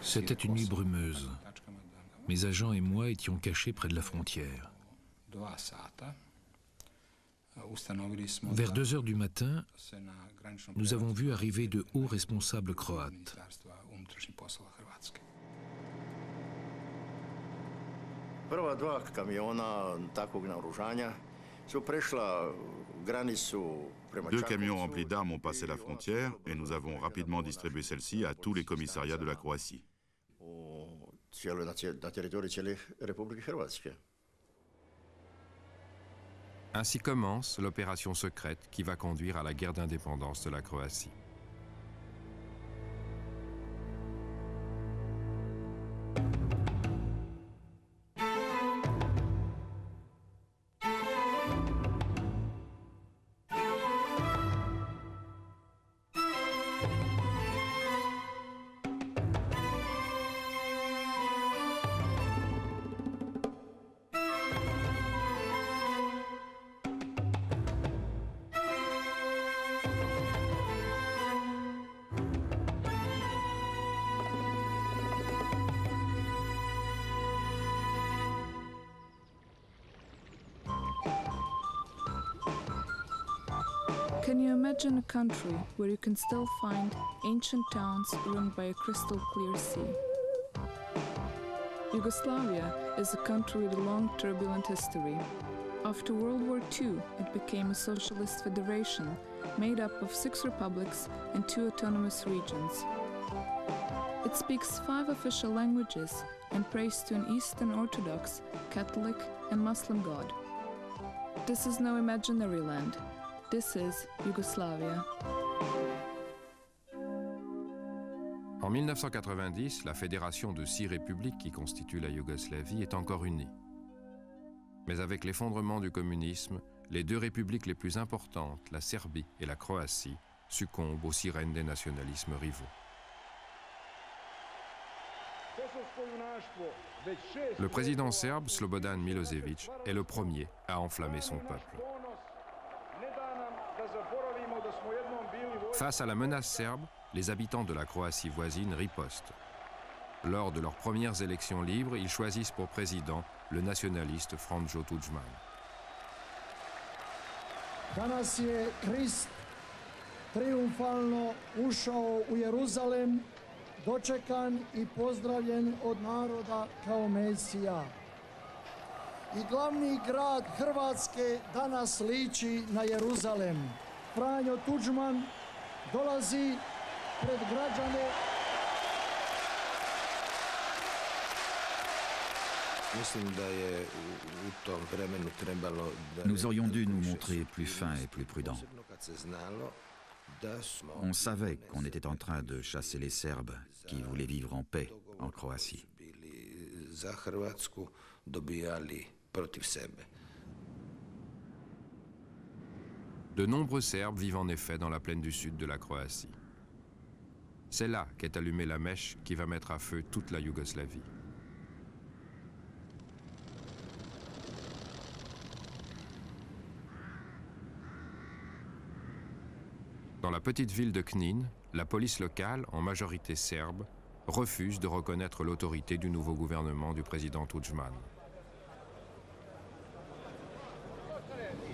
C'était une nuit brumeuse. Mes agents et moi étions cachés près de la frontière. Vers 2 heures du matin, nous avons vu arriver de hauts responsables croates. Prva dva kamiona takvog naoružanja su prešla granicu prema Deux camions remplis d'armes ont passé la frontière et nous avons rapidement distribué celle-ci à tous les commissariats de la Croatie. na teritoriji cijele Republike Hrvatske. Ainsi commence l'opération secrète qui va conduire à la guerre d'indépendance de la Croatie. Can you imagine a country where you can still find ancient towns run by a crystal clear sea? Yugoslavia is a country with a long turbulent history. After World War II, it became a socialist federation made up of 6 republics and 2 autonomous regions. It speaks 5 official languages and prays to an Eastern Orthodox, Catholic and Muslim God. This is no imaginary land. This is Yugoslavia. En 1990, la fédération de 6 républiques qui constituent la Yougoslavie est encore unie. Mais avec l'effondrement du communisme, les 2 républiques les plus importantes, la Serbie et la Croatie, succombent aux sirènes des nationalismes rivaux. Le président serbe Slobodan Milosevic est le premier à enflammer son peuple. Face à la menace serbe, les habitants de la Croatie voisine ripostent. Lors de leurs premières élections libres, ils choisissent pour président le nationaliste Franjo Tudjman. Danas je Krist triumfalno ušao u Jeruzalem, dočekan i pozdravljen od naroda kao Mesija. I glavni grad Hrvatske danas liči na Jeruzalem. Franjo Tudjman dolazi pred građane. Nous aurions dû nous montrer plus fins et plus prudents. On savait qu'on était en train de chasser les Serbes qui voulaient vivre en paix en Croatie. De nombreux Serbes vivent en effet dans la plaine du sud de la Croatie. C'est là qu'est allumée la mèche qui va mettre à feu toute la Yougoslavie. Dans la petite ville de Knin, la police locale, en majorité serbe, refuse de reconnaître l'autorité du nouveau gouvernement du président Tudjman.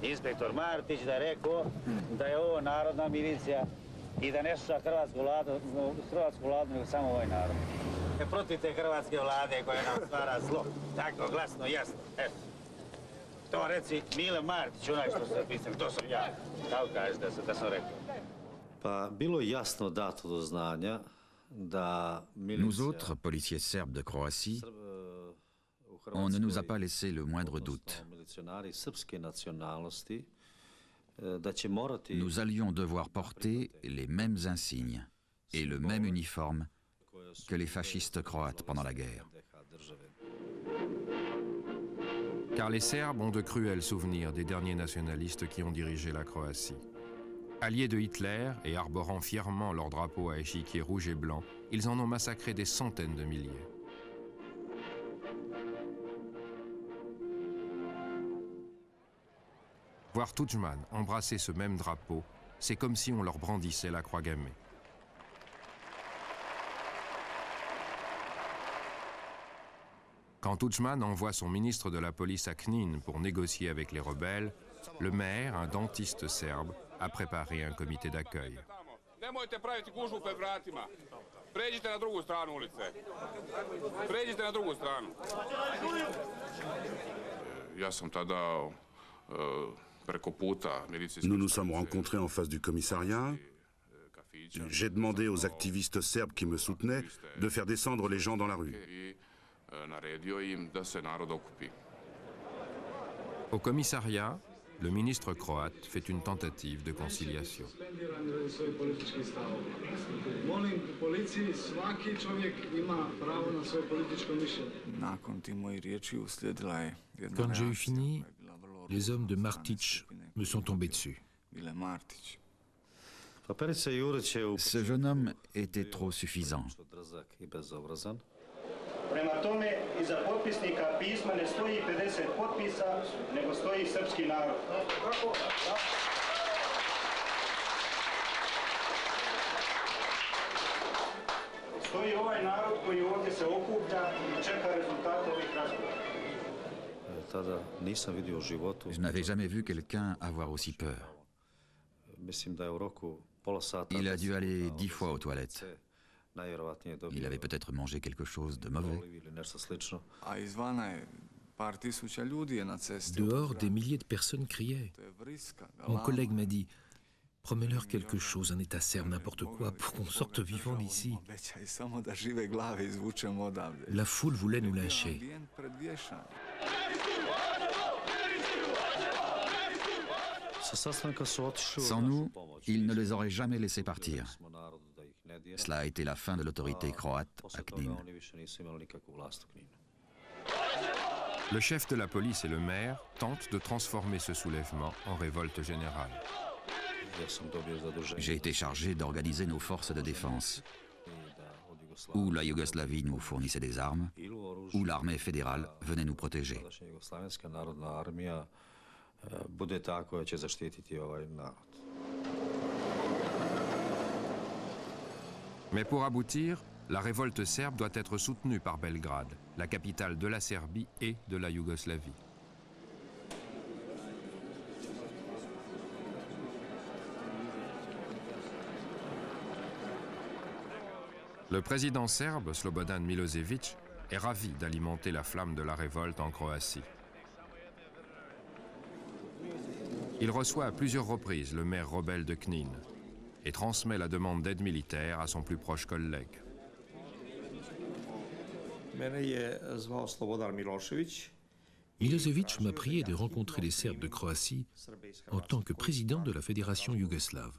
Inspektor Martić da je rekao da je ovo narodna milicija i da ne sluša hrvatsku vladu, nego samo ovaj narod. Protiv te hrvatske vlade koja nam stvara zlo, tako glasno, jasno. Eto. To reci Mile Martić, onaj što se pisao, to sam ja. Kako kažeš da sam rekao? Pa bilo je jasno dato do znanja da milicija... Nous autres, policiers serbes de Croatie, on ne nous a pas laissé le moindre doute. Nous allions devoir porter les mêmes insignes et le même uniforme que les fascistes croates pendant la guerre. Car les Serbes ont de cruels souvenirs des derniers nationalistes qui ont dirigé la Croatie. Alliés de Hitler et arborant fièrement leur drapeau à échiquier rouge et blanc, ils en ont massacré des centaines de milliers. Voir Tudjman embrasser ce même drapeau, c'est comme si on leur brandissait la croix gammée. Quand Tudjman envoie son ministre de la police à Knin pour négocier avec les rebelles, le maire, un dentiste serbe, a préparé un comité d'accueil. Nemojte praviti gužvu pred vratima. Pređite na drugu stranu ulice. Pređite na drugu stranu. Ja sam tada preko puta milicijskih... Nous nous sommes rencontrés en face du commissariat. J'ai demandé aux activistes serbes qui me soutenaient de faire descendre les gens dans la rue. Naredio im da se narod okupi. Au commissariat, le ministre croate fait une tentative de conciliation. Quand j'ai eu fini, les hommes de Martić me sont tombés dessus. Ce jeune homme était trop suffisant. Prema tome, iza potpisnika pisma ne stoji 50 potpisa, nego stoji srpski narod. Stoji ovaj narod koji ovdje se okuplja i čeka rezultate ovih razgovora. Je n'avais jamais vu quelqu'un avoir aussi peur. Il a dû aller 10 fois aux toilettes. Il avait peut-être mangé quelque chose de mauvais. Dehors, des milliers de personnes criaient. Mon collègue m'a dit « Promets-leur quelque chose, un État serbe, n'importe quoi, pour qu'on sorte vivant d'ici. » La foule voulait nous lyncher. Sans nous, il ne les aurait jamais laissés partir. Cela a été la fin de l'autorité croate à Knin. Le chef de la police et le maire tentent de transformer ce soulèvement en révolte générale. J'ai été chargé d'organiser nos forces de défense. Ou la Yougoslavie nous fournissait des armes, ou l'armée fédérale venait nous protéger. Mais pour aboutir, la révolte serbe doit être soutenue par Belgrade, la capitale de la Serbie et de la Yougoslavie. Le président serbe, Slobodan Milosevic, est ravi d'alimenter la flamme de la révolte en Croatie. Il reçoit à plusieurs reprises le maire rebelle de Knin et transmet la demande d'aide militaire à son plus proche collègue. Milosevic m'a prié de rencontrer les Serbes de Croatie en tant que président de la Fédération yougoslave.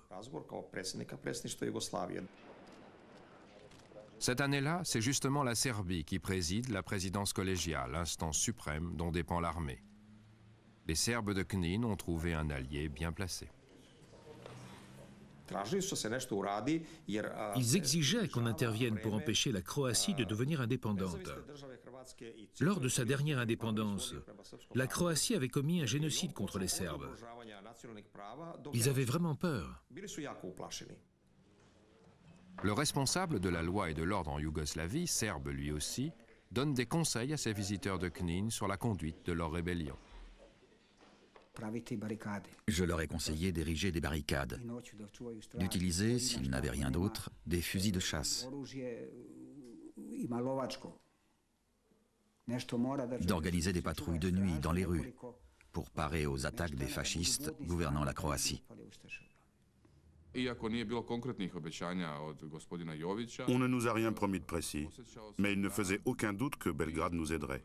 Cette année-là, c'est justement la Serbie qui préside la présidence collégiale, instance suprême dont dépend l'armée. Les Serbes de Knin ont trouvé un allié bien placé. Ils exigeaient qu'on intervienne pour empêcher la Croatie de devenir indépendante. Lors de sa dernière indépendance, la Croatie avait commis un génocide contre les Serbes. Ils avaient vraiment peur. Le responsable de la loi et de l'ordre en Yougoslavie, serbe lui aussi, donne des conseils à ses visiteurs de Knin sur la conduite de leur rébellion. Je leur ai conseillé d'ériger des barricades, d'utiliser, s'ils n'avaient rien d'autre, des fusils de chasse, d'organiser des patrouilles de nuit dans les rues pour parer aux attaques des fascistes gouvernant la Croatie. On ne nous a rien promis de précis, mais il ne faisait aucun doute que Belgrade nous aiderait.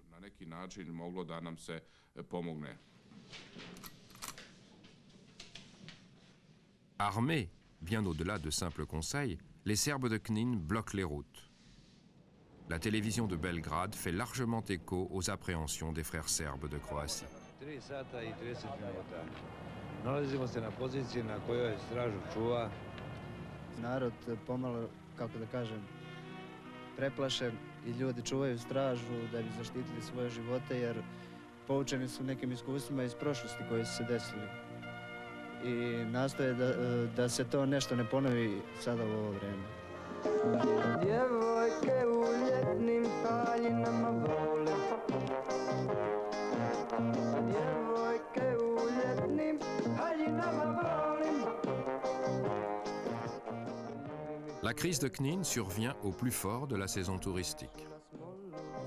Armés, bien au-delà de simples conseils, les Serbes de Knin bloquent les routes. La télévision de Belgrade fait largement écho aux appréhensions des frères serbes de Croatie. Nalazimo se na poziciji na kojoj stražu čuva. Narod pomalo, kako da kažem, preplašen i ljudi čuvaju stražu da bi zaštitili svoje živote jer poučeni su nekim iskustvima iz prošlosti koje su se desili. I nastoje da se to nešto ne ponovi sada u ovo vreme. Djevojke u ljetnim haljinama vole La crise de Knin survient au plus fort de la saison touristique.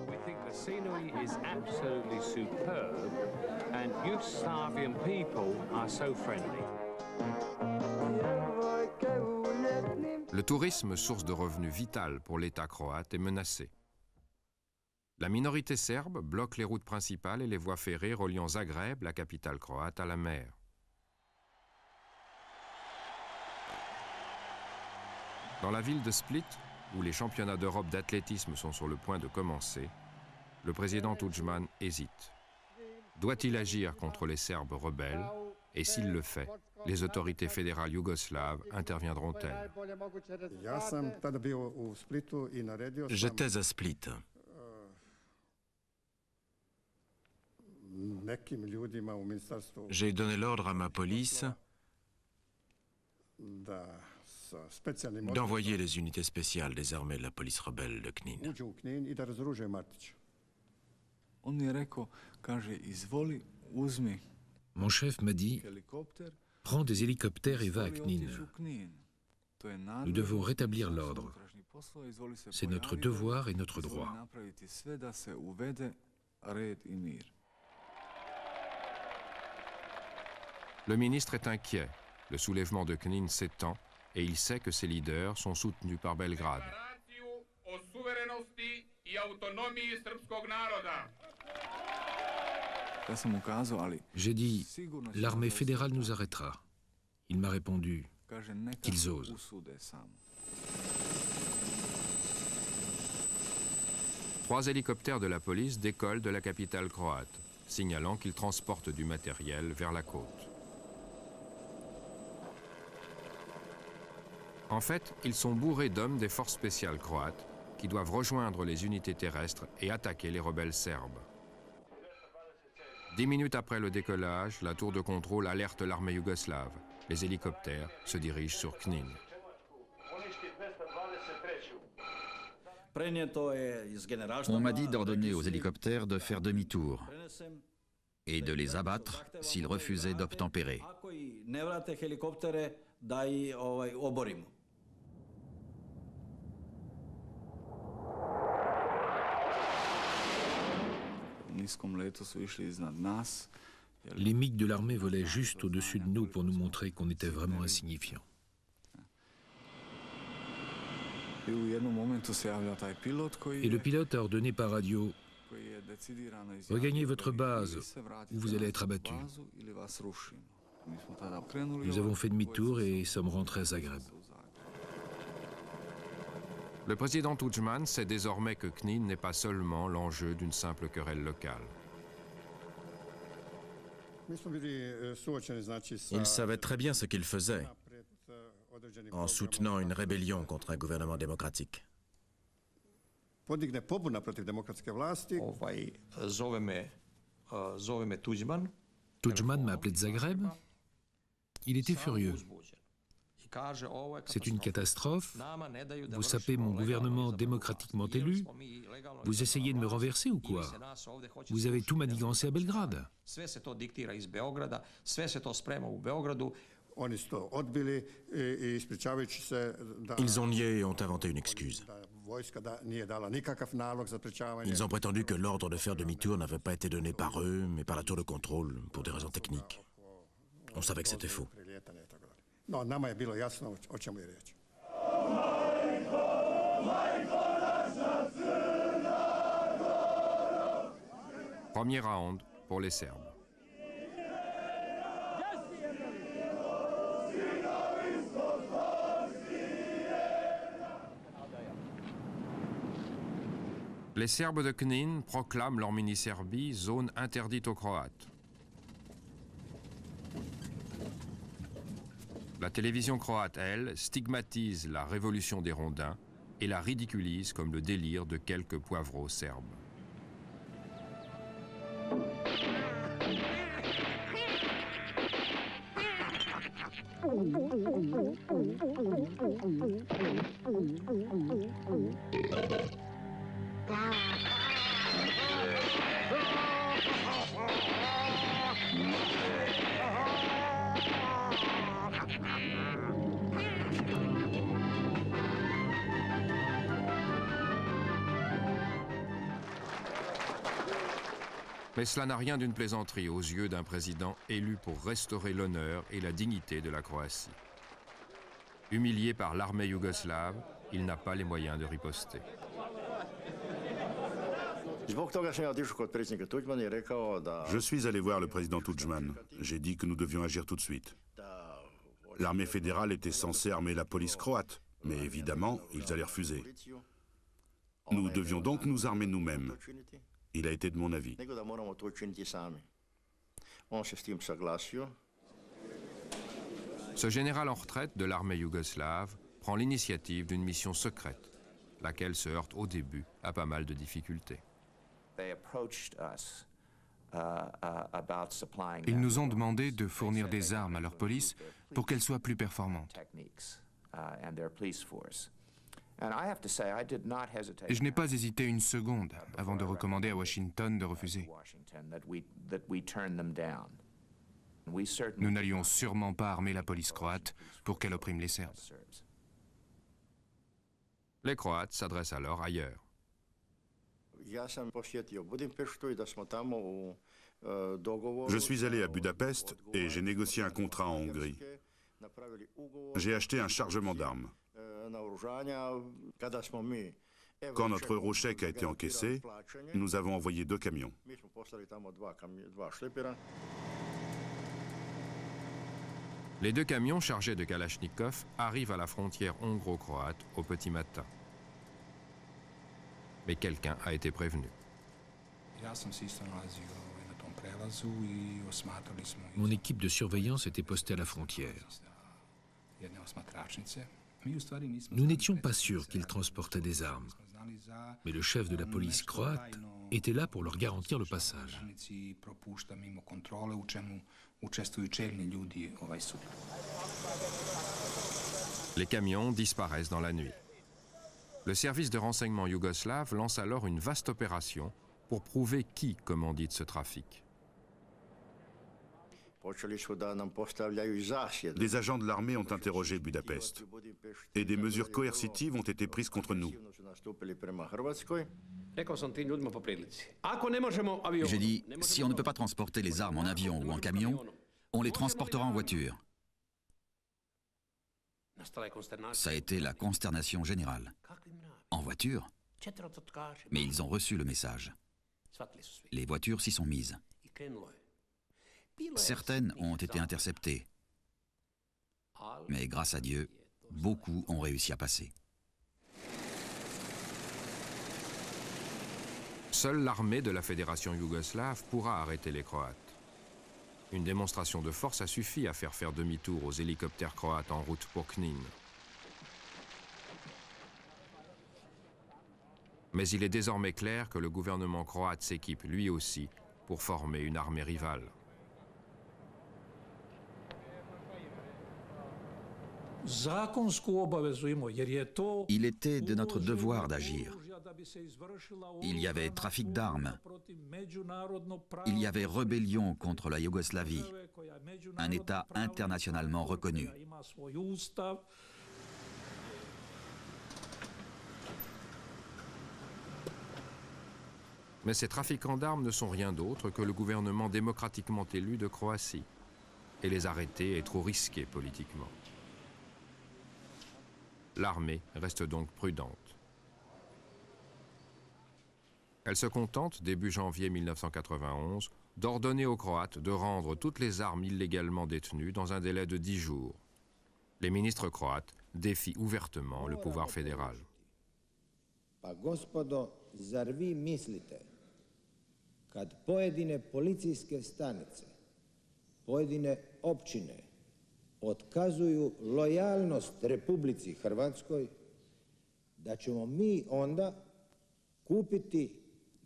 We think the scenery is absolutely superb and Yugoslavian people are so friendly. Le tourisme, source de revenus vital pour l'État croate, est menacé. La minorité serbe bloque les routes principales et les voies ferrées reliant Zagreb, la capitale croate, à la mer. Dans la ville de Split, où les championnats d'Europe d'athlétisme sont sur le point de commencer, le président Tudjman hésite. Doit-il agir contre les Serbes rebelles? Et s'il le fait, les autorités fédérales yougoslaves interviendront-elles? J'étais à Split. J'ai donné l'ordre à ma police d'envoyer les unités spéciales des armées de la police rebelle de Knin. Mon chef m'a dit, prends des hélicoptères et va à Knin. Nous devons rétablir l'ordre. C'est notre devoir et notre droit. Le ministre est inquiet. Le soulèvement de Knin s'étend et il sait que ses leaders sont soutenus par Belgrade. J'ai dit, l'armée fédérale nous arrêtera. Il m'a répondu, qu'ils osent. Trois hélicoptères de la police décollent de la capitale croate, signalant qu'ils transportent du matériel vers la côte. En fait, ils sont bourrés d'hommes des forces spéciales croates qui doivent rejoindre les unités terrestres et attaquer les rebelles serbes. 10 minutes après le décollage, la tour de contrôle alerte l'armée yougoslave. Les hélicoptères se dirigent sur Knin. On m'a dit d'ordonner aux hélicoptères de faire demi-tour et de les abattre s'ils refusaient d'obtempérer. Les MiG de l'armée volaient juste au-dessus de nous pour nous montrer qu'on était vraiment insignifiants. Et le pilote a ordonné par radio « Regagnez votre base ou vous allez être abattus ». Nous avons fait demi-tour et sommes rentrés à Zagreb. Le président Tudjman sait désormais que Knin n'est pas seulement l'enjeu d'une simple querelle locale. Il savait très bien ce qu'il faisait en soutenant une rébellion contre un gouvernement démocratique. Tudjman m'a appelé de Zagreb. Il était furieux. C'est une catastrophe. Vous sapez mon gouvernement démocratiquement élu. Vous essayez de me renverser ou quoi? Vous avez tout manigancé à Belgrade. Ils ont nié et ont inventé une excuse. Ils ont prétendu que l'ordre de faire demi-tour n'avait pas été donné par eux, mais par la tour de contrôle, pour des raisons techniques. On savait que c'était faux. Premier round pour les Serbes. Les Serbes de Knin proclament leur mini-Serbie zone interdite aux Croates. La télévision croate, elle, stigmatise la révolution des rondins et la ridiculise comme le délire de quelques poivreaux serbes. Mais cela n'a rien d'une plaisanterie aux yeux d'un président élu pour restaurer l'honneur et la dignité de la Croatie. Humilié par l'armée yougoslave, il n'a pas les moyens de riposter. Je suis allé voir le président Tudjman. J'ai dit que nous devions agir tout de suite. L'armée fédérale était censée armer la police croate, mais évidemment, ils allaient refuser. Nous devions donc nous armer nous-mêmes. Il a été de mon avis. Ce général en retraite de l'armée yougoslave prend l'initiative d'une mission secrète, laquelle se heurte au début à pas mal de difficultés. Ils nous ont demandé de fournir des armes à leur police pour qu'elle soit plus performante. Et je n'ai pas hésité une seconde avant de recommander à Washington de refuser. Nous n'allions sûrement pas armer la police croate pour qu'elle opprime les Serbes. Les Croates s'adressent alors ailleurs. Je suis allé à Budapest et j'ai négocié un contrat en Hongrie. J'ai acheté un chargement d'armes. Quand notre eurochèque a été encaissé, nous avons envoyé 2 camions. Les 2 camions chargés de Kalachnikov arrivent à la frontière hongro-croate au petit matin. Mais quelqu'un a été prévenu. Mon équipe de surveillance était postée à la frontière. Nous n'étions pas sûrs qu'ils transportaient des armes, mais le chef de la police croate était là pour leur garantir le passage. Les camions disparaissent dans la nuit. Le service de renseignement yougoslave lance alors une vaste opération pour prouver qui commandite ce trafic. Des agents de l'armée ont interrogé Budapest et des mesures coercitives ont été prises contre nous. J'ai dit, si on ne peut pas transporter les armes en avion ou en camion, on les transportera en voiture. Ça a été la consternation générale. En voiture? Mais ils ont reçu le message. Les voitures s'y sont mises. Certaines ont été interceptées. Mais grâce à Dieu, beaucoup ont réussi à passer. Seule l'armée de la Fédération yougoslave pourra arrêter les Croates. Une démonstration de force a suffi à faire demi-tour aux hélicoptères croates en route pour Knin. Mais il est désormais clair que le gouvernement croate s'équipe lui aussi pour former une armée rivale. Il était de notre devoir d'agir. Il y avait trafic d'armes. Il y avait rébellion contre la Yougoslavie, un État internationalement reconnu. Mais ces trafiquants d'armes ne sont rien d'autre que le gouvernement démocratiquement élu de Croatie. Et les arrêter est trop risqué politiquement. L'armée reste donc prudente. Elle se contente, début janvier 1991, d'ordonner aux Croates de rendre toutes les armes illégalement détenues dans un délai de 10 jours. Les ministres croates défient ouvertement le pouvoir fédéral. Pa gospodo, zar vi mislite, kad pojedine policijske stanice, pojedine općine otkazuju lojalnost Republici Hrvatskoj, da ćemo mi onda kupiti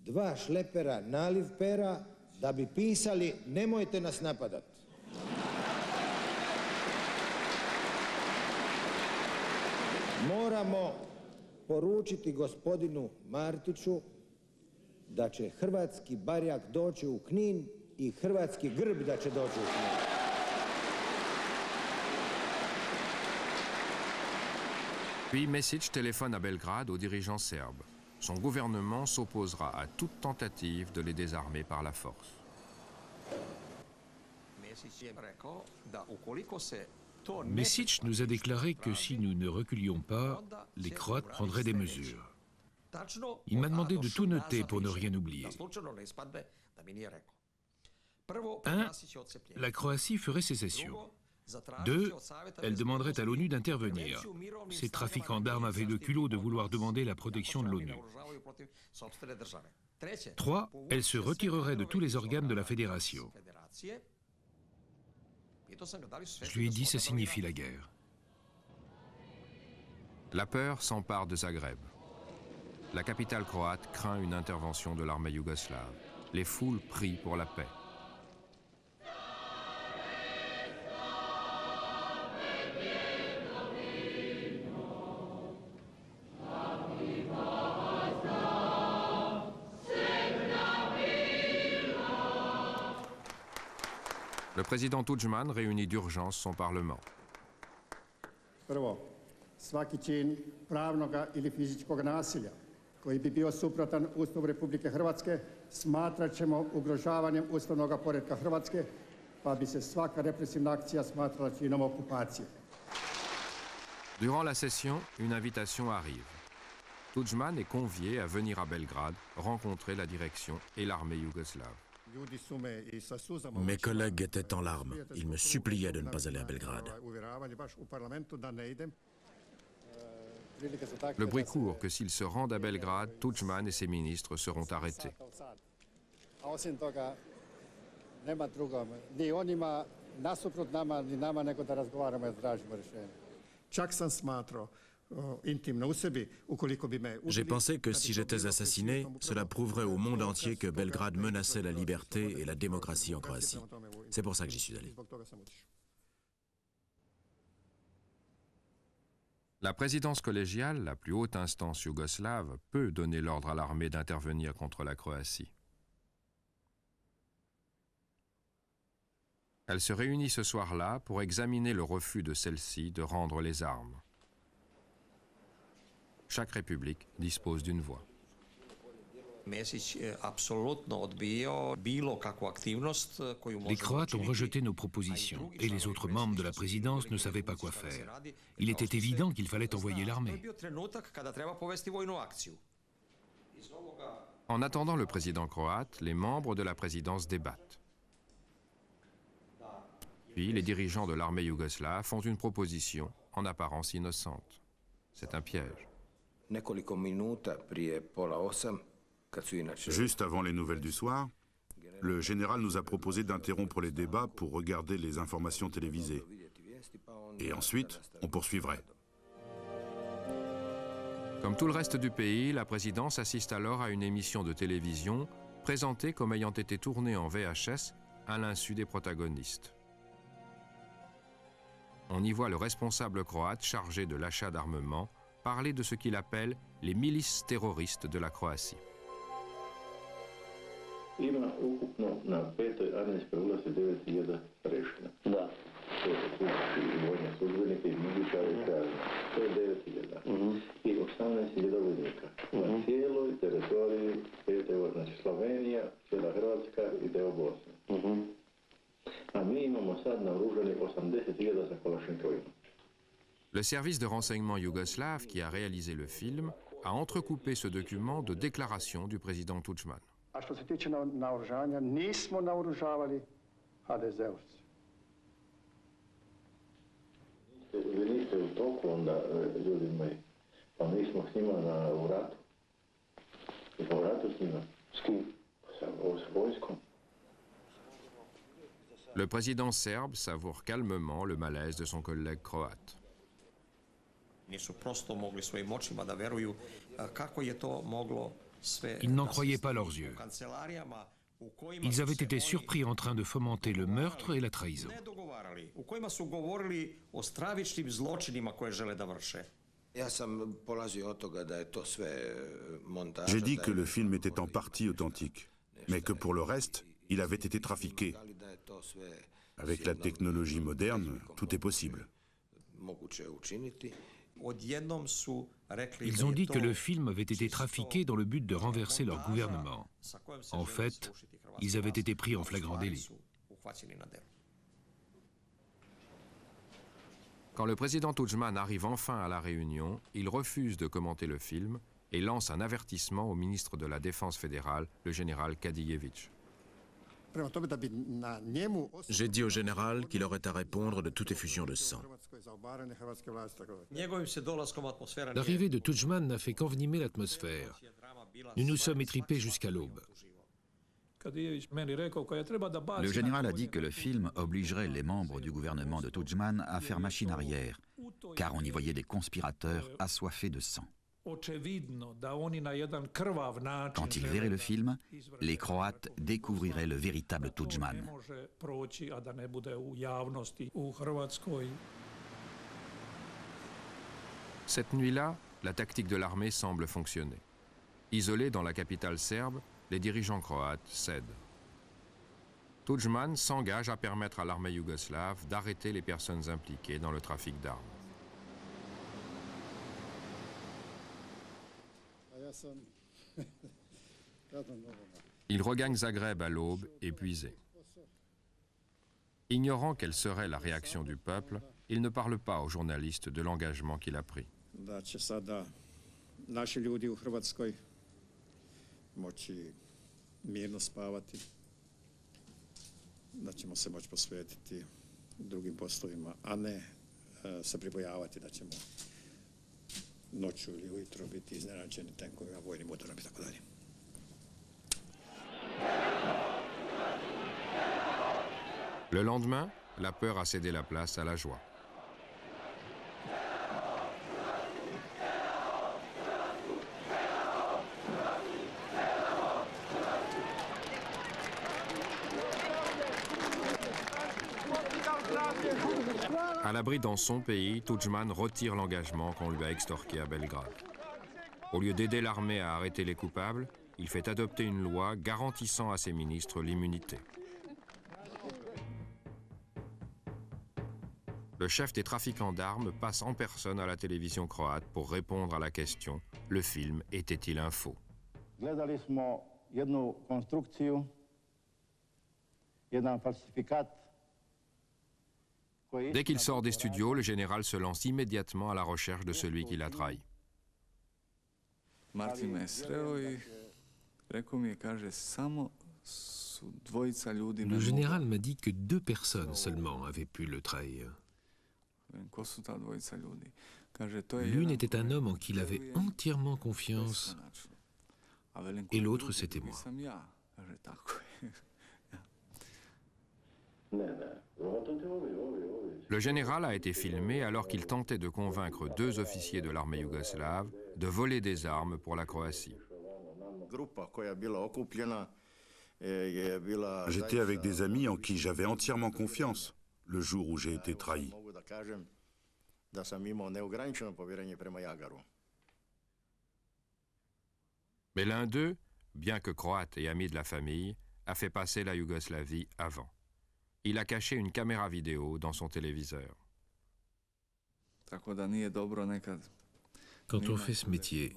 2 šlepera naliv pera da bi pisali nemojte nas napadati. Moramo poručiti gospodinu Martiću da će hrvatski barjak doći u Knin i hrvatski grb da će doći u Knin. Puis Mesić téléphone à Belgrade aux dirigeants serbes. son gouvernement s'opposera à toute tentative de les désarmer par la force. Mesić nous a déclaré que si nous ne reculions pas, les Croates prendraient des mesures. Il m'a demandé de tout noter pour ne rien oublier. 1. La Croatie ferait sécession. 2. Elle demanderait à l'ONU d'intervenir. Ces trafiquants d'armes avaient le culot de vouloir demander la protection de l'ONU. 3. Elle se retirerait de tous les organes de la fédération. Je lui ai dit, ça signifie la guerre. La peur s'empare de Zagreb. La capitale croate craint une intervention de l'armée yougoslave. Les foules prient pour la paix. Le président Tudjman réunit d'urgence son parlement. Prvo, svaki čin pravnoga ili fizičkog nasilja koji bi bio suprotan Ustavu Republike Hrvatske smatrat ćemo ugrožavanjem ustavnog poretka Hrvatske, pa bi se svaka represivna akcija smatrala činom okupacije. Durant la session, une invitation arrive. Tudjman est convié à venir à Belgrade rencontrer la direction et l'armée yougoslave. Mes collègues étaient en larmes. Ils me suppliaient de ne pas aller à Belgrade. Le bruit court que s'ils se rendent à Belgrade, Tudjman et ses ministres seront arrêtés. J'ai pensé que si j'étais assassiné, cela prouverait au monde entier que Belgrade menaçait la liberté et la démocratie en Croatie. C'est pour ça que j'y suis allé. La présidence collégiale, la plus haute instance yougoslave, peut donner l'ordre à l'armée d'intervenir contre la Croatie. Elle se réunit ce soir-là pour examiner le refus de celle-ci de rendre les armes. Chaque république dispose d'une voix. Les Croates ont rejeté nos propositions et les autres membres de la présidence ne savaient pas quoi faire. Il était évident qu'il fallait envoyer l'armée. En attendant le président croate, les membres de la présidence débattent. Puis les dirigeants de l'armée yougoslave font une proposition en apparence innocente. C'est un piège. Juste avant les nouvelles du soir, le général nous a proposé d'interrompre les débats pour regarder les informations télévisées. Et ensuite, on poursuivrait. Comme tout le reste du pays, la présidence assiste alors à une émission de télévision présentée comme ayant été tournée en VHS à l'insu des protagonistes. On y voit le responsable croate chargé de l'achat d'armement parler de ce qu'il appelle les milices terroristes de la Croatie. Ima ukupno na 5. armijskoj ulici 9.000 prešina. Da. To su službi i vojne službenike i miličare i kazne. To je 9.000. I 18.000 vojnika. Na cijeloj teritoriji 5. znači Slovenija, cijela Hrvatska i deo Bosne. A mi imamo sad naoružani 80.000 sa kalašnikovima. Le service de renseignement yougoslave qui a réalisé le film a entrecoupé ce document de déclarations du président Tudjman. A što se tiče naoružanja, nismo naoružavali HDZ-ovci. Vi niste u toku onda, ljudi moji, pa mi smo s njima u ratu. Mi smo u ratu s njima. S kim? S vojskom. Le président serbe savoure calmement le malaise de son collègue croate. Ils n'en croyaient pas leurs yeux. Ils avaient été surpris en train de fomenter le meurtre et la trahison. J'ai dit que le film était en partie authentique, mais que pour le reste, il avait été trafiqué. Avec la technologie moderne, tout est possible. Ils ont dit que le film avait été trafiqué dans le but de renverser leur gouvernement. En fait, ils avaient été pris en flagrant délit. Quand le président Tudjman arrive enfin à la réunion, il refuse de commenter le film et lance un avertissement au ministre de la Défense fédérale, le général Kadijević. J'ai dit au général qu'il aurait à répondre de toute effusion de sang. L'arrivée de Tudjman n'a fait qu'envenimer l'atmosphère. Nous nous sommes étripés jusqu'à l'aube. Le général a dit que le film obligerait les membres du gouvernement de Tudjman à faire machine arrière, car on y voyait des conspirateurs assoiffés de sang. Quand ils verraient le film, les Croates découvriraient le véritable Tudjman. Cette nuit-là, la tactique de l'armée semble fonctionner. Isolés dans la capitale serbe, les dirigeants croates cèdent. Tudjman s'engage à permettre à l'armée yougoslave d'arrêter les personnes impliquées dans le trafic d'armes. Il regagne Zagreb à l'aube, épuisé. Ignorant quelle serait la réaction du peuple, il ne parle pas aux journalistes de l'engagement qu'il a pris. Le lendemain, la peur a cédé la place à la joie. À l'abri dans son pays, Tudjman retire l'engagement qu'on lui a extorqué à Belgrade. Au lieu d'aider l'armée à arrêter les coupables, il fait adopter une loi garantissant à ses ministres l'immunité. Le chef des trafiquants d'armes passe en personne à la télévision croate pour répondre à la question « Le film était-il un faux ?» Dès qu'il sort des studios, le général se lance immédiatement à la recherche de celui qui l'a trahi. Le général m'a dit que 2 personnes seulement avaient pu le trahir. L'une était un homme en qui il avait entièrement confiance, et l'autre, c'était moi. Le général a été filmé alors qu'il tentait de convaincre 2 officiers de l'armée yougoslave de voler des armes pour la Croatie. J'étais avec des amis en qui j'avais entièrement confiance le jour où j'ai été trahi. Mais l'un d'eux, bien que croate et ami de la famille, a fait passer la Yougoslavie avant. Il a caché une caméra vidéo dans son téléviseur. Quand on fait ce métier,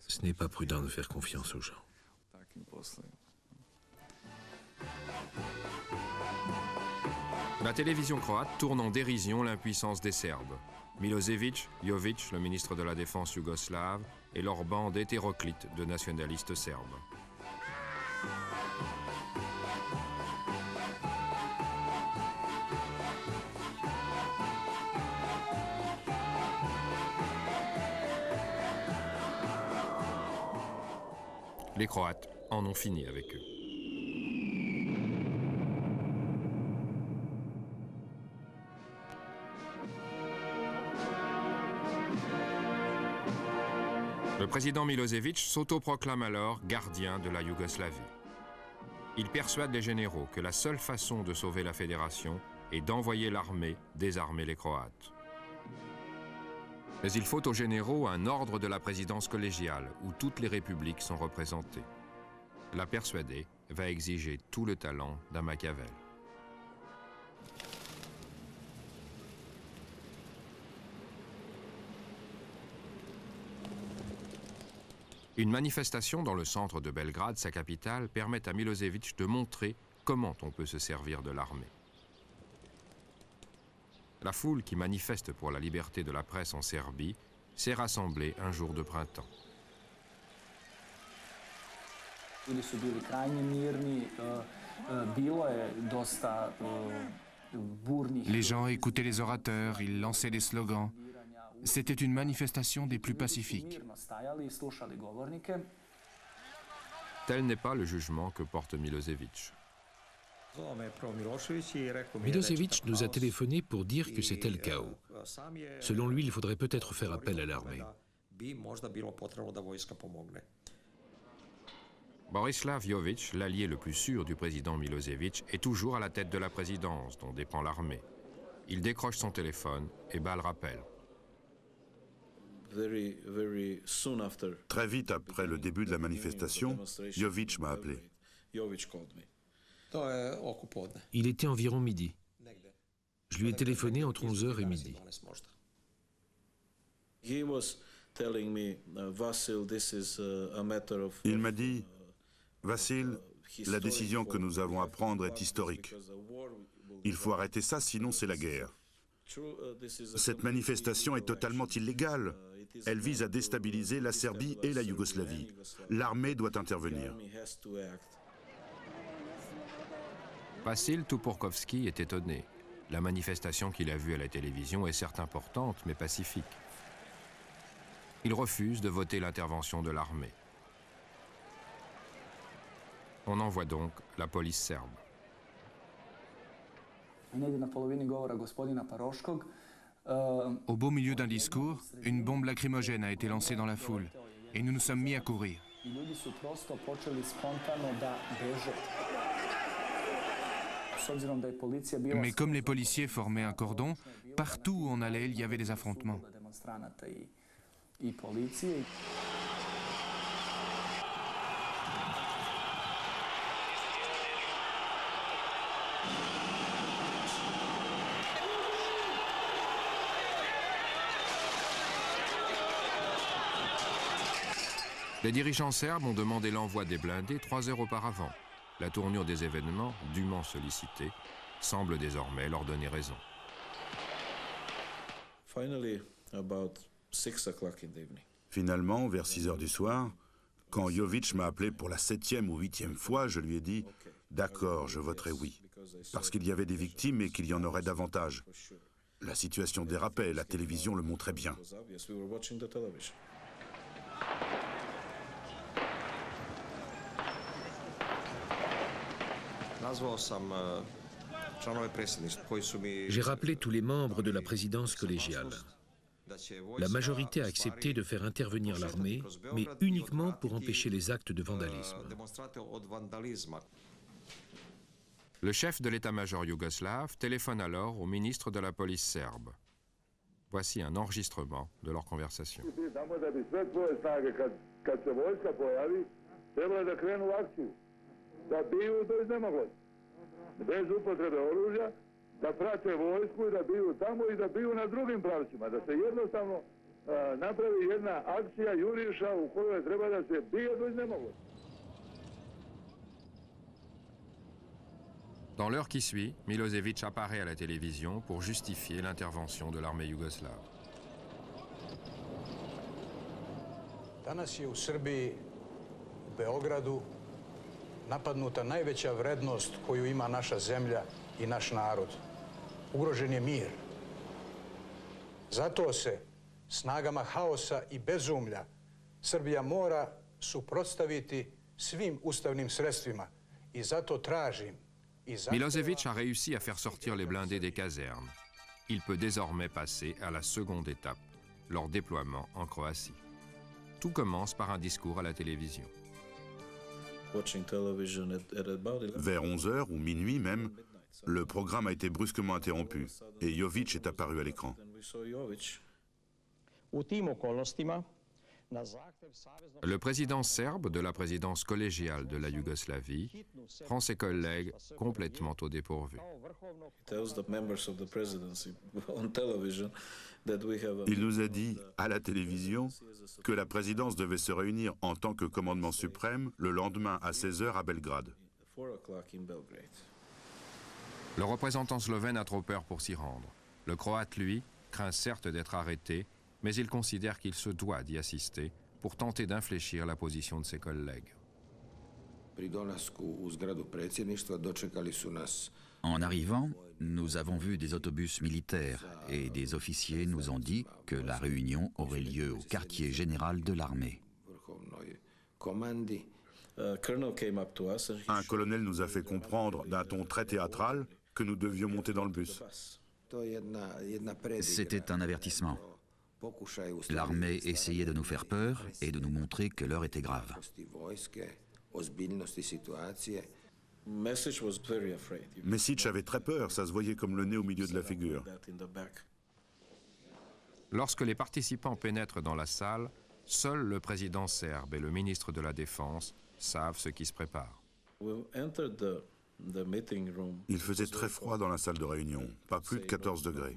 ce n'est pas prudent de faire confiance aux gens. La télévision croate tourne en dérision l'impuissance des Serbes. Milosevic, Jovic, le ministre de la Défense yougoslave, et leur bande hétéroclite de nationalistes serbes. Les Croates en ont fini avec eux. Le président Milosevic s'autoproclame alors gardien de la Yougoslavie. Il persuade les généraux que la seule façon de sauver la fédération est d'envoyer l'armée désarmer les Croates. Mais il faut aux généraux un ordre de la présidence collégiale où toutes les républiques sont représentées. La persuader va exiger tout le talent d'un Machiavel. Une manifestation dans le centre de Belgrade, sa capitale, permet à Milošević de montrer comment on peut se servir de l'armée. La foule qui manifeste pour la liberté de la presse en Serbie s'est rassemblée un jour de printemps. Les gens écoutaient les orateurs, ils lançaient des slogans. C'était une manifestation des plus pacifiques. Tel n'est pas le jugement que porte Milošević. Milošević nous a téléphoné pour dire que c'était le chaos. Selon lui, il faudrait peut-être faire appel à l'armée. Borislav Jović, l'allié le plus sûr du président Milošević, est toujours à la tête de la présidence dont dépend l'armée. Il décroche son téléphone et bat le rappel. Très vite après le début de la manifestation, Jović m'a appelé. Il était environ midi. Je lui ai téléphoné entre 11h et midi. Il m'a dit, Vassil, la décision que nous avons à prendre est historique. Il faut arrêter ça, sinon c'est la guerre. Cette manifestation est totalement illégale. Elle vise à déstabiliser la Serbie et la Yougoslavie. L'armée doit intervenir. Vasil Tuporkovski est étonné. La manifestation qu'il a vue à la télévision est certes importante, mais pacifique. Il refuse de voter l'intervention de l'armée. On envoie donc la police serbe. Au beau milieu d'un discours, une bombe lacrymogène a été lancée dans la foule et nous nous sommes mis à courir. Mais comme les policiers formaient un cordon, partout où on allait, il y avait des affrontements. Les dirigeants serbes ont demandé l'envoi des blindés 3 heures auparavant. La tournure des événements, dûment sollicitée, semble désormais leur donner raison. Finalement, vers 6 heures du soir, quand Jović m'a appelé pour la 7e ou 8e fois, je lui ai dit « D'accord, je voterai oui », parce qu'il y avait des victimes et qu'il y en aurait davantage. La situation dérapait, la télévision le montrait bien. J'ai rappelé tous les membres de la présidence collégiale. La majorité a accepté de faire intervenir l'armée, mais uniquement pour empêcher les actes de vandalisme. Le chef de l'état-major yougoslave téléphone alors au ministre de la police serbe. Voici un enregistrement de leur conversation. Bez upotrebe oružja, da prate vojsku i da biju tamo i da biju na drugim pravcima, da se jednostavno napravi jedna akcija juriša u kojoj treba da se bije do iznemoglosti. Dans l'heure qui suit, Milošević apparaît à la télévision pour justifier l'intervention de l'armée yougoslave. Danas je u Srbiji, u Beogradu, napadnuta najveća vrednost koju ima naša zemlja i naš narod. Ugrožen je mir. Zato se snagama haosa i bezumlja Srbija mora suprotstaviti svim ustavnim sredstvima i zato tražim. Milošević a réussi à faire sortir les blindés des casernes. Il peut désormais passer à la seconde étape, leur déploiement en Croatie. Tout commence par un discours à la télévision. Vers 11h ou minuit même, le programme a été brusquement interrompu et Jović est apparu à l'écran. U tim okolnostima Le président serbe de la présidence collégiale de la Yougoslavie prend ses collègues complètement au dépourvu. Il nous a dit à la télévision que la présidence devait se réunir en tant que commandement suprême le lendemain à 16h à Belgrade. Le représentant slovène a trop peur pour s'y rendre. Le Croate, lui, craint certes d'être arrêté, mais il considère qu'il se doit d'y assister pour tenter d'infléchir la position de ses collègues. En arrivant, nous avons vu des autobus militaires et des officiers nous ont dit que la réunion aurait lieu au quartier général de l'armée. Un colonel nous a fait comprendre d'un ton très théâtral que nous devions monter dans le bus. C'était un avertissement. L'armée essayait de nous faire peur et de nous montrer que l'heure était grave. Mesić avait très peur, ça se voyait comme le nez au milieu de la figure. Lorsque les participants pénètrent dans la salle, seul le président serbe et le ministre de la Défense savent ce qui se prépare. Il faisait très froid dans la salle de réunion, pas plus de 14 degrés.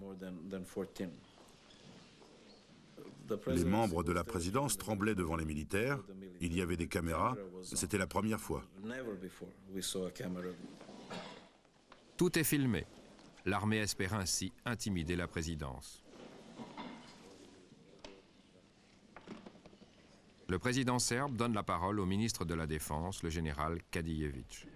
Les membres de la présidence tremblaient devant les militaires, il y avait des caméras, c'était la première fois. Tout est filmé. L'armée espère ainsi intimider la présidence. Le président serbe donne la parole au ministre de la Défense, le général Kadijević.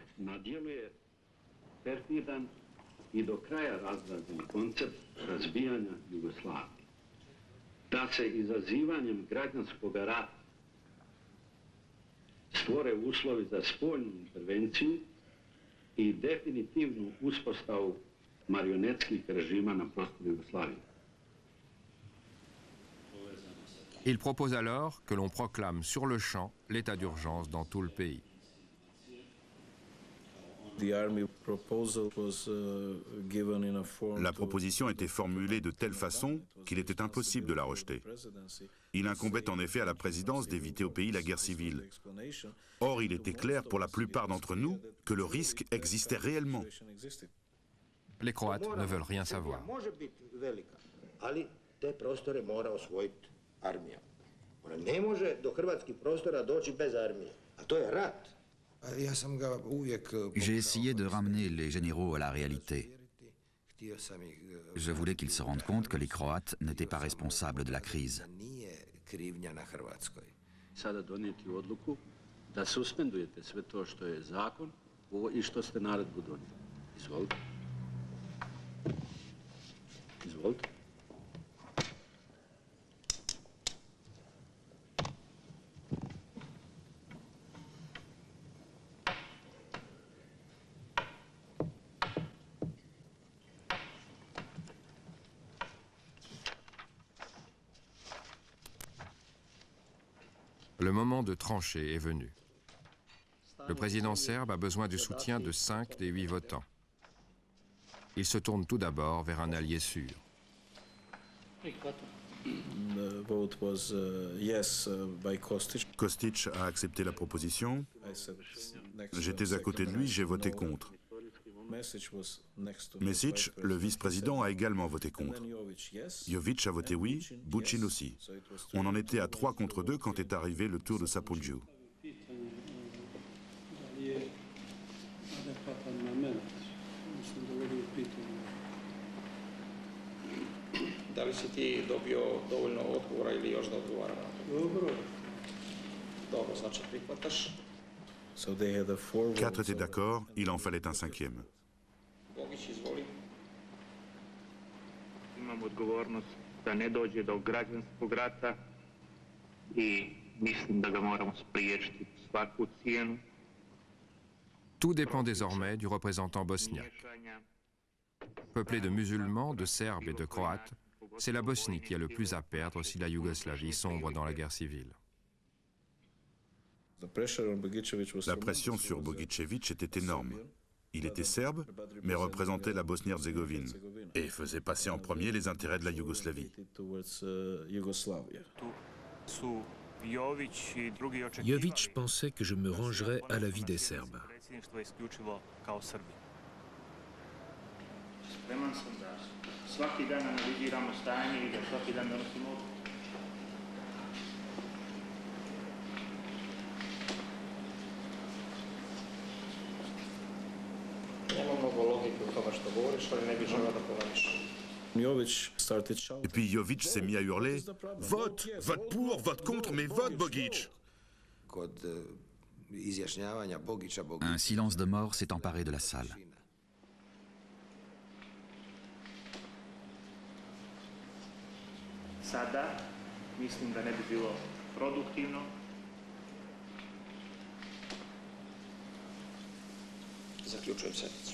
Da se izazivanjem građanskog rata stvore uslovi za spoljnu intervenciju i definitivnu uspostavu marionetskih režima na prostoru Jugoslavije. Il propose alors que l'on proclame sur le champ l'état d'urgence dans tout le pays. La proposition était formulée de telle façon qu'il était impossible de la rejeter. Il incombait en effet à la présidence d'éviter au pays la guerre civile. Or, il était clair pour la plupart d'entre nous que le risque existait réellement. Les Croates ne veulent rien savoir. J'ai essayé de ramener les généraux à la réalité. Je voulais qu'ils se rendent compte que les Croates n'étaient pas responsables de la crise. Sada donijeti odluku da suspendujete sve to što je zakon i što ste naredbu donijeli. Izvolite. Izvolite. Le moment de trancher est venu. Le président serbe a besoin du soutien de 5 des 8 votants. Il se tourne tout d'abord vers un allié sûr. Kostić a accepté la proposition. J'étais à côté de lui, j'ai voté contre. Mesić, le vice-président, a également voté contre. Jović a voté oui, Bučin aussi. On en était à 3 contre 2 quand est arrivé le tour de Sapundju. Da li si ti dobio dovoljno odgovora ili još da odgovaram na to? Dobro. Dobro, znači prihvataš. 4 étaient d'accord, il en fallait un 5e. Bogić, izvoli. Imam odgovornost da ne dođe do građanskog rata i mislim da ga moramo spriječiti svaku cijenu. Tout dépend désormais du représentant bosniaque. Peuplé de musulmans, de Serbes et de Croates, c'est la Bosnie qui a le plus à perdre si la Yougoslavie sombre dans la guerre civile. La pression sur Bogićević était énorme. Il était serbe, mais représentait la Bosnie-Herzégovine et faisait passer en premier les intérêts de la Yougoslavie. Jović pensait que je me rangerais à l'avis des Serbes. Spreman sam da svaki dan analiziramo stanje i da svaki dan donosimo odluku. Nema mnogo logike u tome što govoriš, ali ne bih želeo da polemišem. Et puis Jović s'est mis à hurler « Vote! Vote pour! Vote contre! Mais vote, Bogić !» Un silence de mort s'est emparé de la salle. Sada mislim da ne bi bilo produktivno. Zaključujem sednicu.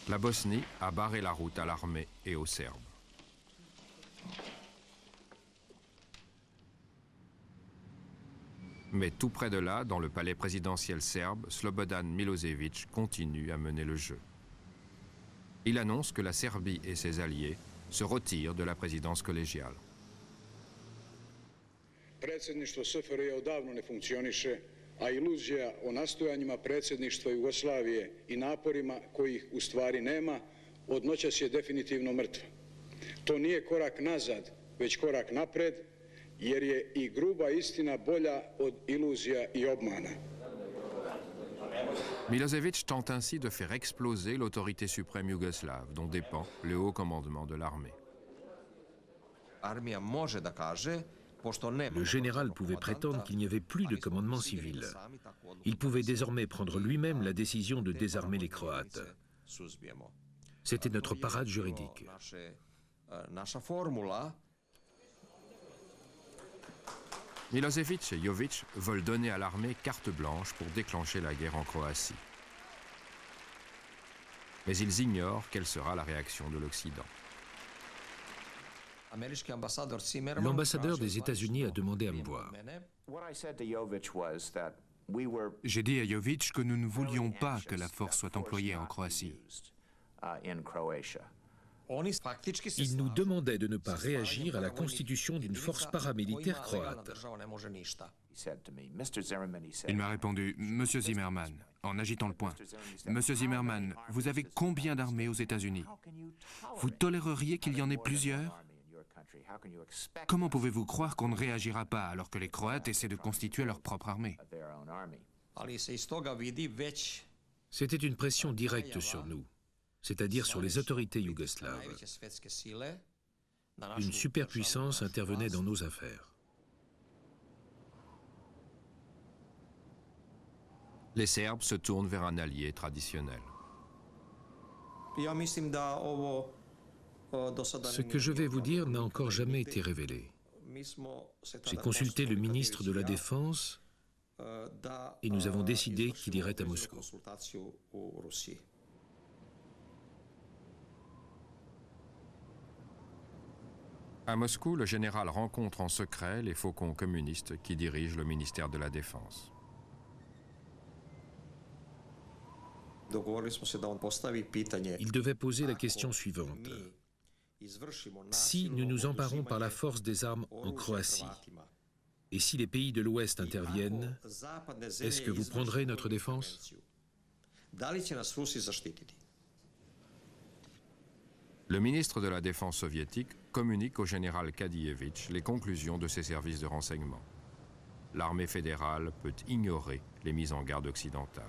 La Bosnie a barré la route à l'armée et aux Serbes. Mais tout près de là, dans le palais présidentiel serbe, Slobodan Milošević continue à mener le jeu. Il annonce que la Serbie et ses alliés se retirent de la présidence collégiale. Predsjedništvo SFRJ odavno ne funkcioniše, a iluzija o nastojanjima predsjedništva Jugoslavije i naporima kojih u stvari nema, od noćas je definitivno mrtva. To nije korak nazad, već korak napred, jer je i gruba istina bolja od iluzija i obmana. Milošević tente ainsi de faire exploser l'autorité suprême yougoslave, dont dépend le haut commandement de l'armée. Le général pouvait prétendre qu'il n'y avait plus de commandement civil. Il pouvait désormais prendre lui-même la décision de désarmer les Croates. C'était notre parade juridique. Milošević et Jović veulent donner à l'armée carte blanche pour déclencher la guerre en Croatie. Mais ils ignorent quelle sera la réaction de l'Occident. L'ambassadeur des États-Unis a demandé à me voir. J'ai dit à Jović que nous ne voulions pas que la force soit employée en Croatie. Il nous demandait de ne pas réagir à la constitution d'une force paramilitaire croate. Il m'a répondu « Monsieur Zimmerman », en agitant le poing. « Monsieur Zimmerman, vous avez combien d'armées aux États-Unis? Vous toléreriez qu'il y en ait plusieurs? Comment pouvez-vous croire qu'on ne réagira pas alors que les Croates essaient de constituer leur propre armée? » C'était une pression directe sur nous, c'est-à-dire sur les autorités yougoslaves. Une superpuissance intervenait dans nos affaires. Les Serbes se tournent vers un allié traditionnel. Ce que je vais vous dire n'a encore jamais été révélé. J'ai consulté le ministre de la Défense et nous avons décidé qu'il irait à Moscou. À Moscou, le général rencontre en secret les faucons communistes qui dirigent le ministère de la Défense. Il devait poser la question suivante. Si nous nous emparons par la force des armes en Croatie, et si les pays de l'Ouest interviennent, est-ce que vous prendrez notre défense? Le ministre de la Défense soviétique communique au général Kadijević les conclusions de ses services de renseignement. L'armée fédérale peut ignorer les mises en garde occidentales.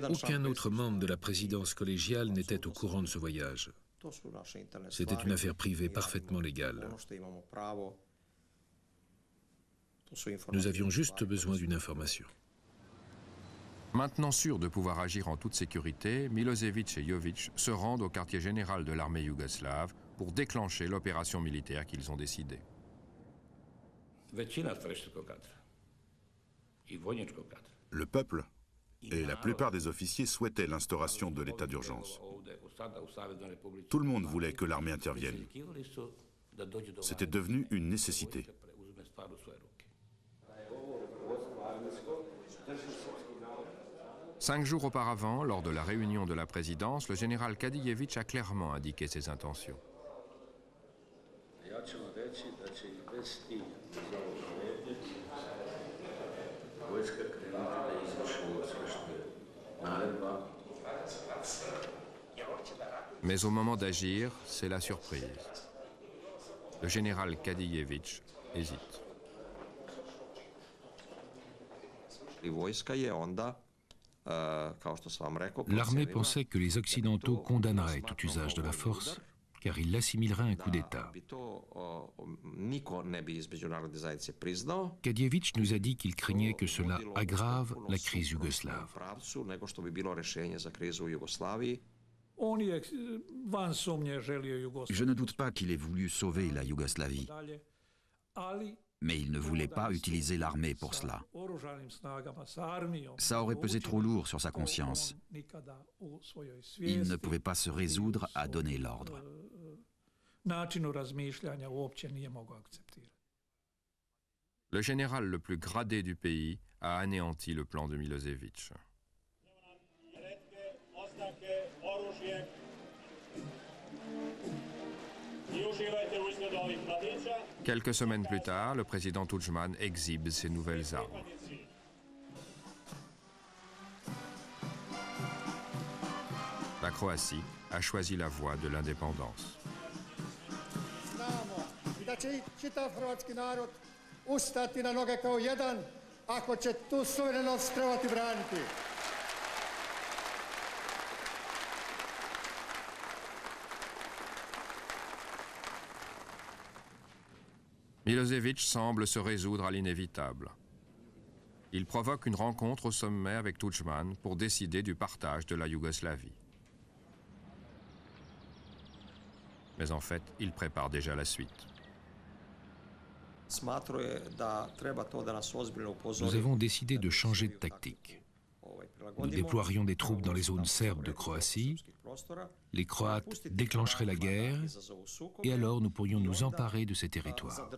Aucun autre membre de la présidence collégiale n'était au courant de ce voyage. C'était une affaire privée parfaitement légale. Nous avions juste besoin d'une information. Maintenant sûrs de pouvoir agir en toute sécurité, Milošević et Jović se rendent au quartier général de l'armée yougoslave pour déclencher l'opération militaire qu'ils ont décidée. Le peuple et la plupart des officiers souhaitaient l'instauration de l'état d'urgence. Tout le monde voulait que l'armée intervienne. C'était devenu une nécessité. 5 jours auparavant, lors de la réunion de la présidence, le général Kadijevitch a clairement indiqué ses intentions. Mais au moment d'agir, c'est la surprise. Le général Kadijevitch hésite. L'armée pensait que les Occidentaux condamneraient tout usage de la force, car ils l'assimileraient à un coup d'État. Kadijevitch nous a dit qu'il craignait que cela aggrave la crise yougoslave. Je ne doute pas qu'il ait voulu sauver la Yougoslavie, mais il ne voulait pas utiliser l'armée pour cela. Ça aurait pesé trop lourd sur sa conscience. Il ne pouvait pas se résoudre à donner l'ordre. Le général le plus gradé du pays a anéanti le plan de Milosevic. Quelques semaines plus tard, le président Tudjman exhibe ses nouvelles armes. La Croatie a choisi la voie de l'indépendance. Milosevic semble se résoudre à l'inévitable. Il provoque une rencontre au sommet avec Tudjman pour décider du partage de la Yougoslavie. Mais en fait, il prépare déjà la suite. Nous avons décidé de changer de tactique. Nous déploierions des troupes dans les zones serbes de Croatie, les Croates déclencheraient la guerre, et alors nous pourrions nous emparer de ces territoires.